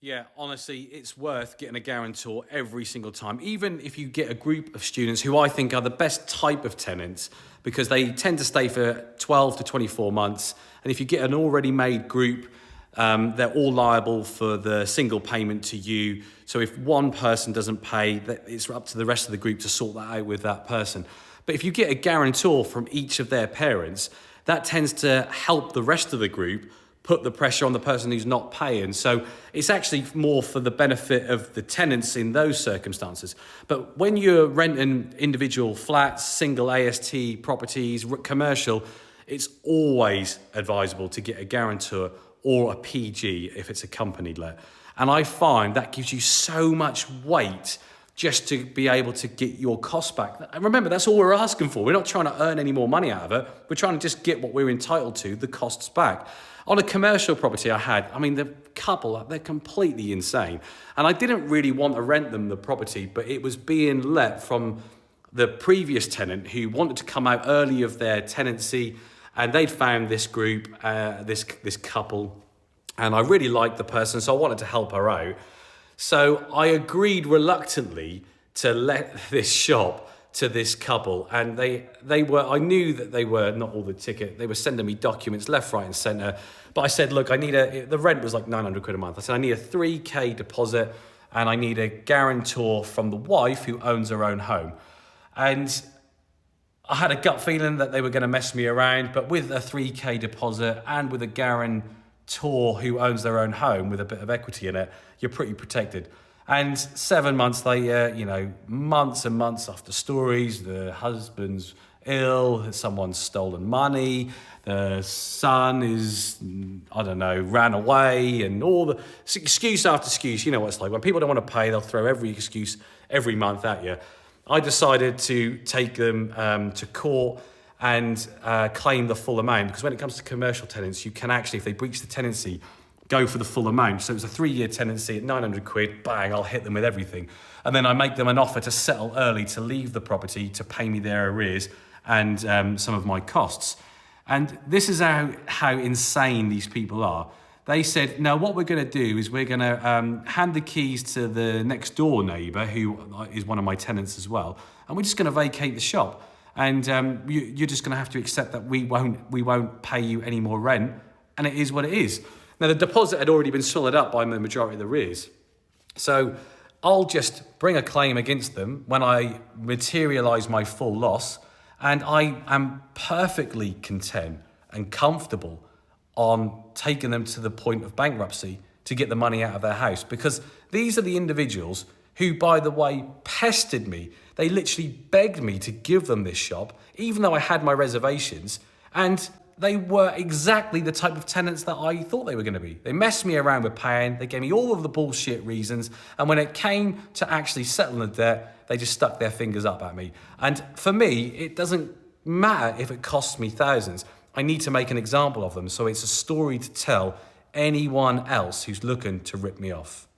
Yeah, honestly, it's worth getting a guarantor every single time, even if you get a group of students who I think are the best type of tenants because they tend to stay for 12 to 24 months. And if you get an already made group, they're all liable for the single payment to you. So if one person doesn't pay, it's up to the rest of the group to sort that out with that person. But if you get a guarantor from each of their parents, that tends to help the rest of the group put the pressure on the person who's not paying. So it's actually more for the benefit of the tenants in those circumstances. But when you're renting individual flats, single AST properties, commercial, it's always advisable to get a guarantor or a PG if it's a company let. And I find that gives you so much weight just to be able to get your costs back. And remember, that's all we're asking for. We're not trying to earn any more money out of it. We're trying to just get what we're entitled to, the costs back. On a commercial property the couple, they're completely insane. And I didn't really want to rent them the property, but it was being let from the previous tenant who wanted to come out early of their tenancy, and they'd found this group, this couple, and I really liked the person, so I wanted to help her out. So I agreed reluctantly to let this shop to this couple, and I knew that they were not all the ticket. They were sending me documents left, right, and centre. But I said, look, the rent was like 900 quid a month. I said, I need a 3K deposit, and I need a guarantor from the wife who owns her own home. And I had a gut feeling that they were going to mess me around, but with a 3K deposit and with a guarantor who owns their own home with a bit of equity in it, you're pretty protected. And 7 months later, months and months after stories, the husband's ill, someone's stolen money, the son ran away, and all the excuse after excuse. You know what it's like. When people don't want to pay, they'll throw every excuse every month at you. I decided to take them to court and claim the full amount, because when it comes to commercial tenants, you can actually, if they breach the tenancy, go for the full amount. So it was a 3-year tenancy at 900 quid, bang, I'll hit them with everything. And then I make them an offer to settle early, to leave the property, to pay me their arrears and some of my costs. And this is how insane these people are. They said, no, what we're going to do is we're going to hand the keys to the next door neighbour, who is one of my tenants as well, and we're just going to vacate the shop. And you're just going to have to accept that we won't pay you any more rent, and it is what it is. Now, the deposit had already been swallowed up by the majority of the arrears. So I'll just bring a claim against them when I materialise my full loss, and I am perfectly content and comfortable on taking them to the point of bankruptcy to get the money out of their house, because these are the individuals who, by the way, pestered me. They literally begged me to give them this shop, even though I had my reservations, and they were exactly the type of tenants that I thought they were going to be. They messed me around with paying, they gave me all of the bullshit reasons, and when it came to actually settling the debt, they just stuck their fingers up at me. And for me, it doesn't matter if it costs me thousands. I need to make an example of them, so it's a story to tell anyone else who's looking to rip me off.